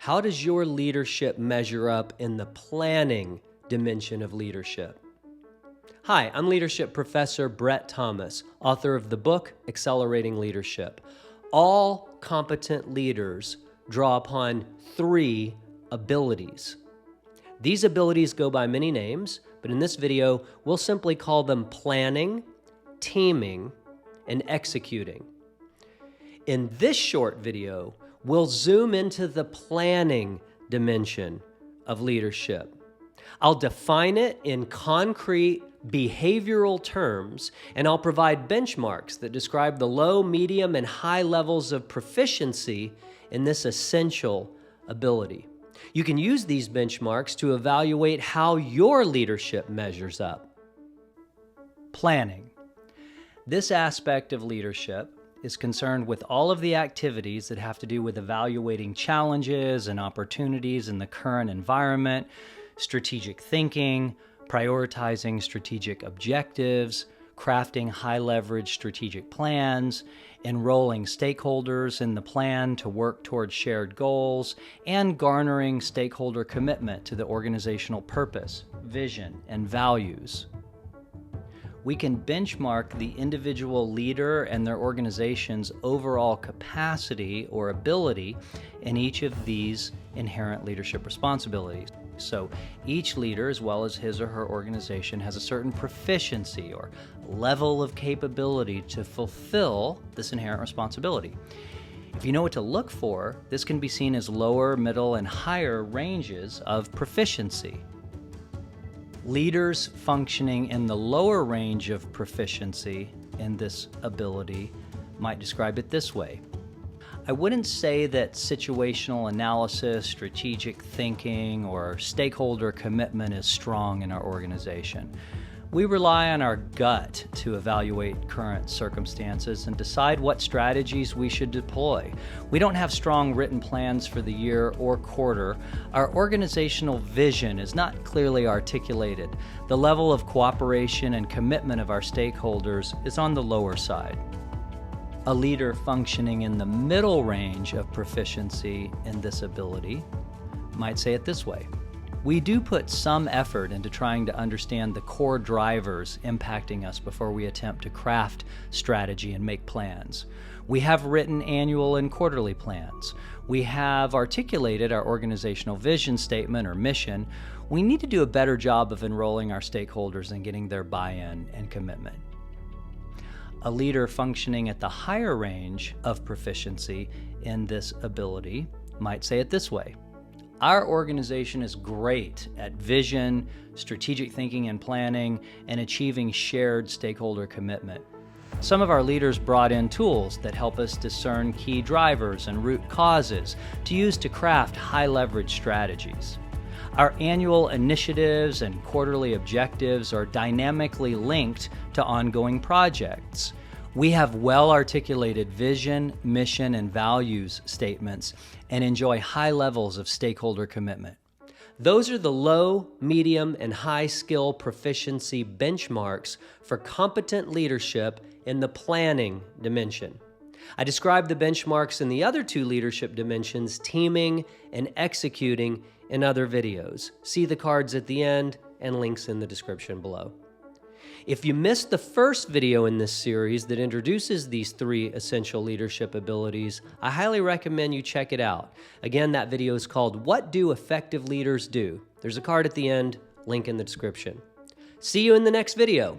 How does your leadership measure up in the planning dimension of leadership? Hi, I'm Leadership Professor Brett Thomas, author of the book Accelerating Leadership. All competent leaders draw upon 3 abilities. These abilities go by many names, but in this video, we'll simply call them planning, teaming, and executing. In this short video, we'll zoom into the planning dimension of leadership. I'll define it in concrete behavioral terms, and I'll provide benchmarks that describe the low, medium, and high levels of proficiency in this essential ability. You can use these benchmarks to evaluate how your leadership measures up. Planning. This aspect of leadership is concerned with all of the activities that have to do with evaluating challenges and opportunities in the current environment, strategic thinking, prioritizing strategic objectives, crafting high-leverage strategic plans, enrolling stakeholders in the plan to work towards shared goals, and garnering stakeholder commitment to the organizational purpose, vision, and values. We can benchmark the individual leader and their organization's overall capacity or ability in each of these inherent leadership responsibilities. So each leader, as well as his or her organization, has a certain proficiency or level of capability to fulfill this inherent responsibility. If you know what to look for, this can be seen as lower, middle, and higher ranges of proficiency. Leaders functioning in the lower range of proficiency in this ability might describe it this way. I wouldn't say that situational analysis, strategic thinking, or stakeholder commitment is strong in our organization. We rely on our gut to evaluate current circumstances and decide what strategies we should deploy. We don't have strong written plans for the year or quarter. Our organizational vision is not clearly articulated. The level of cooperation and commitment of our stakeholders is on the lower side. A leader functioning in the middle range of proficiency in this ability might say it this way. We do put some effort into trying to understand the core drivers impacting us before we attempt to craft strategy and make plans. We have written annual and quarterly plans. We have articulated our organizational vision statement or mission. We need to do a better job of enrolling our stakeholders and getting their buy-in and commitment. A leader functioning at the higher range of proficiency in this ability might say it this way. Our organization is great at vision, strategic thinking and planning, and achieving shared stakeholder commitment. Some of our leaders brought in tools that help us discern key drivers and root causes to use to craft high-leverage strategies. Our annual initiatives and quarterly objectives are dynamically linked to ongoing projects. We have well-articulated vision, mission, and values statements and enjoy high levels of stakeholder commitment. Those are the low, medium, and high skill proficiency benchmarks for competent leadership in the planning dimension. I described the benchmarks in the other 2 leadership dimensions, teaming and executing, in other videos. See the cards at the end and links in the description below. If you missed the first video in this series that introduces these 3 essential leadership abilities, I highly recommend you check it out. Again, that video is called What Do Effective Leaders Do? There's a card at the end, link in the description. See you in the next video.